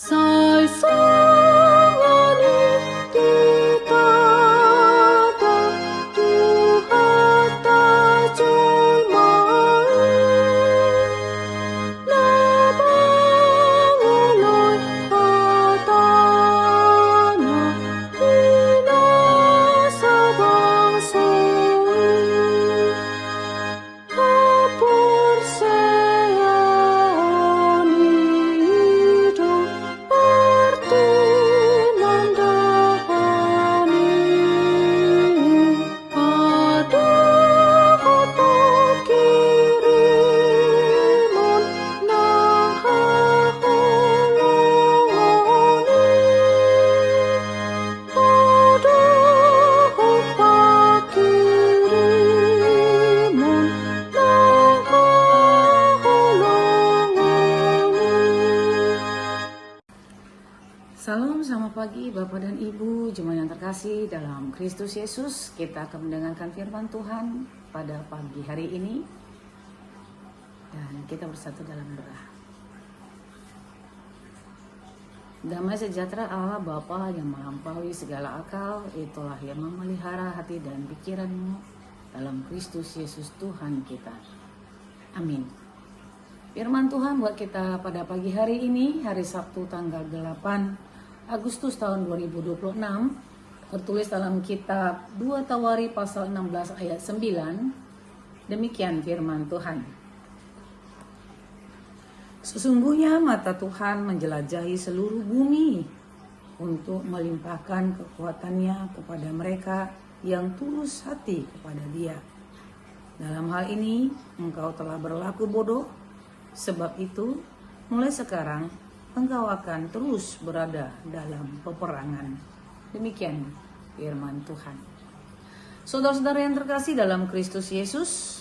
Sai sangani ditata Tuhan tajumai Lamanguloi patana Binasa bangsoi Kapur seani hidup pertinan dahani Padahal kirimun nahaholongoni Padahal kirimun Salam, selamat pagi Bapak dan Ibu, jemaat yang terkasih dalam Kristus Yesus. Kita akan mendengarkan firman Tuhan pada pagi hari ini. Dan kita bersatu dalam doa. Damai sejahtera Allah Bapa yang melampaui segala akal, itulah yang memelihara hati dan pikiranmu dalam Kristus Yesus Tuhan kita. Amin. Firman Tuhan buat kita pada pagi hari ini, hari Sabtu tanggal 8 Agustus tahun 2026, tertulis dalam kitab 2 Tawari pasal 16 ayat 9. Demikian firman Tuhan. Sesungguhnya mata Tuhan menjelajahi seluruh bumi untuk melimpahkan kekuatannya kepada mereka yang tulus hati kepada Dia. Dalam hal ini engkau telah berlaku bodoh, sebab itu mulai sekarang engkau akan terus berada dalam peperangan. Demikian firman Tuhan. Saudara-saudara yang terkasih dalam Kristus Yesus,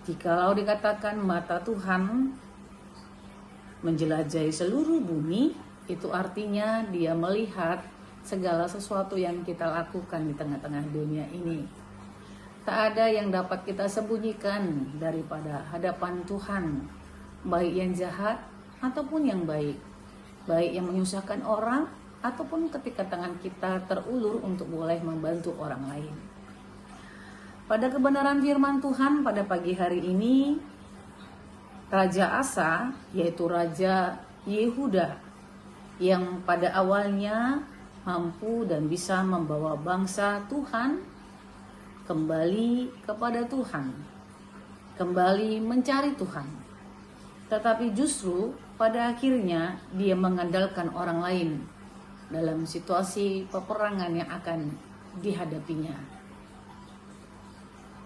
jikalau dikatakan mata Tuhan menjelajahi seluruh bumi, itu artinya Dia melihat segala sesuatu yang kita lakukan di tengah-tengah dunia ini. Tak ada yang dapat kita sembunyikan daripada hadapan Tuhan, baik yang jahat ataupun yang baik, baik yang menyusahkan orang ataupun ketika tangan kita terulur untuk boleh membantu orang lain. Pada kebenaran firman Tuhan pada pagi hari ini, Raja Asa, yaitu Raja Yehuda, yang pada awalnya mampu dan bisa membawa bangsa Tuhan kembali kepada Tuhan, kembali mencari Tuhan. Tetapi justru pada akhirnya dia mengandalkan orang lain dalam situasi peperangan yang akan dihadapinya.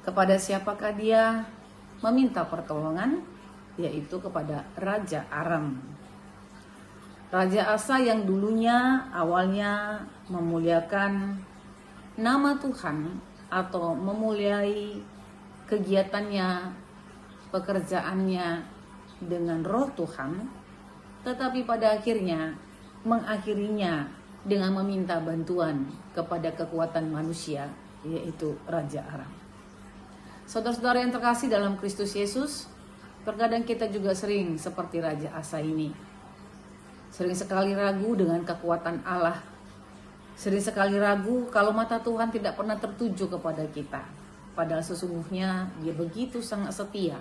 Kepada siapakah dia meminta pertolongan? Yaitu kepada Raja Aram. Raja Asa yang dulunya awalnya memuliakan nama Tuhan atau memuliai kegiatannya, pekerjaannya dengan roh Tuhan, tetapi pada akhirnya mengakhirinya dengan meminta bantuan kepada kekuatan manusia, yaitu Raja Aram. Saudara-saudara yang terkasih dalam Kristus Yesus, terkadang kita juga sering seperti Raja Asa ini. Sering sekali ragu dengan kekuatan Allah. Sering sekali ragu kalau mata Tuhan tidak pernah tertuju kepada kita. Padahal sesungguhnya Dia begitu sangat setia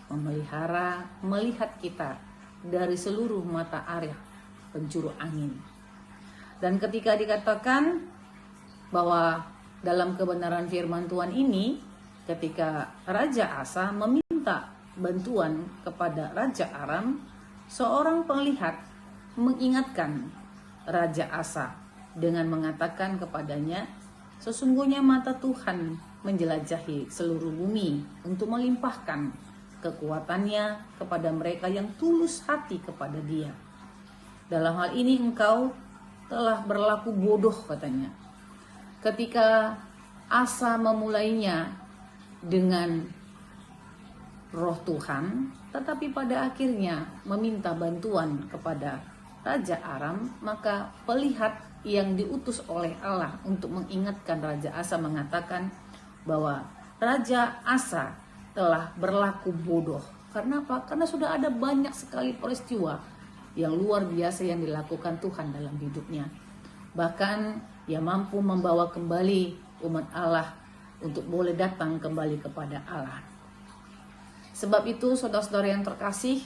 memelihara, melihat kita dari seluruh mata area penjuru angin. Dan ketika dikatakan bahwa dalam kebenaran firman Tuhan ini, ketika Raja Asa meminta bantuan kepada Raja Aram, seorang penglihat mengingatkan Raja Asa dengan mengatakan kepadanya, sesungguhnya mata Tuhan menjelajahi seluruh bumi untuk melimpahkan kekuatannya kepada mereka yang tulus hati kepada Dia. Dalam hal ini engkau telah berlaku bodoh, katanya. Ketika Asa memulainya dengan roh Tuhan, tetapi pada akhirnya meminta bantuan kepada Raja Aram, maka pelihat yang diutus oleh Allah untuk mengingatkan Raja Asa mengatakan bahwa Raja Asa telah berlaku bodoh. Karena apa? Karena sudah ada banyak sekali peristiwa yang luar biasa yang dilakukan Tuhan dalam hidupnya. Bahkan ia mampu membawa kembali umat Allah untuk boleh datang kembali kepada Allah. Sebab itu saudara-saudara yang terkasih,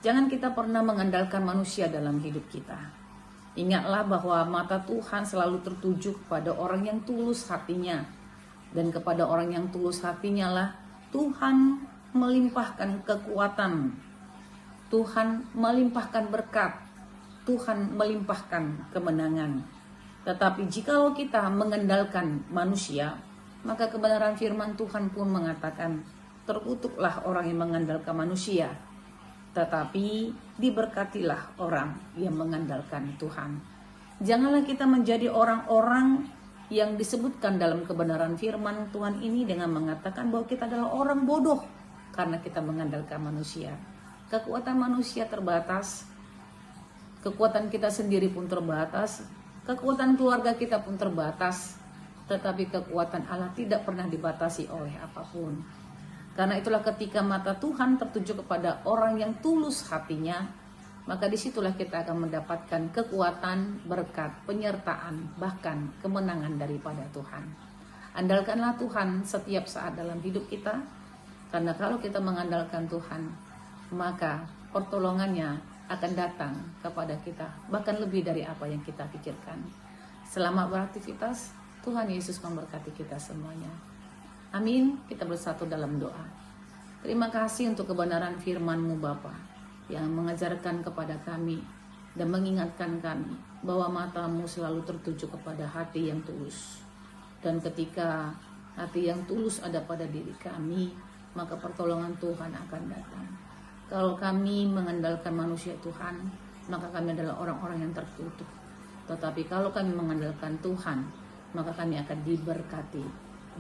jangan kita pernah mengandalkan manusia dalam hidup kita. Ingatlah bahwa mata Tuhan selalu tertuju kepada orang yang tulus hatinya. Dan kepada orang yang tulus hatinya lah Tuhan melimpahkan kekuatan, Tuhan melimpahkan berkat, Tuhan melimpahkan kemenangan. Tetapi jikalau kita mengandalkan manusia, maka kebenaran firman Tuhan pun mengatakan, terkutuklah orang yang mengandalkan manusia, tetapi diberkatilah orang yang mengandalkan Tuhan. Janganlah kita menjadi orang-orang yang disebutkan dalam kebenaran firman Tuhan ini dengan mengatakan bahwa kita adalah orang bodoh karena kita mengandalkan manusia. Kekuatan manusia terbatas, kekuatan kita sendiri pun terbatas, kekuatan keluarga kita pun terbatas, tetapi kekuatan Allah tidak pernah dibatasi oleh apapun. Karena itulah ketika mata Tuhan tertuju kepada orang yang tulus hatinya, maka disitulah kita akan mendapatkan kekuatan, berkat, penyertaan, bahkan kemenangan daripada Tuhan. Andalkanlah Tuhan setiap saat dalam hidup kita, karena kalau kita mengandalkan Tuhan, maka pertolongannya akan datang kepada kita, bahkan lebih dari apa yang kita pikirkan. Selamat beraktivitas, Tuhan Yesus memberkati kita semuanya. Amin. Kita bersatu dalam doa. Terima kasih untuk kebenaran firman-Mu Bapa, yang mengajarkan kepada kami dan mengingatkan kami bahwa mata-Mu selalu tertuju kepada hati yang tulus. Dan ketika hati yang tulus ada pada diri kami, maka pertolongan Tuhan akan datang. Kalau kami mengandalkan manusia Tuhan, maka kami adalah orang-orang yang tertutup. Tetapi kalau kami mengandalkan Tuhan, maka kami akan diberkati.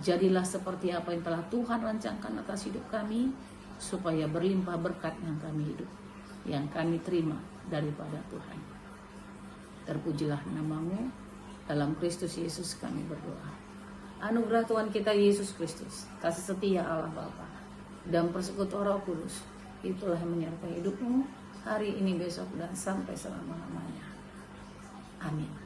Jadilah seperti apa yang telah Tuhan rancangkan atas hidup kami, supaya berlimpah berkat yang kami hidup, yang kami terima daripada Tuhan. Terpujilah nama-Mu, dalam Kristus Yesus kami berdoa. Anugerah Tuhan kita Yesus Kristus, kasih setia Allah Bapa, dan persekutuan Roh Kudus, itulah yang menyertai hidupmu hari ini, besok, dan sampai selama-lamanya. Amin.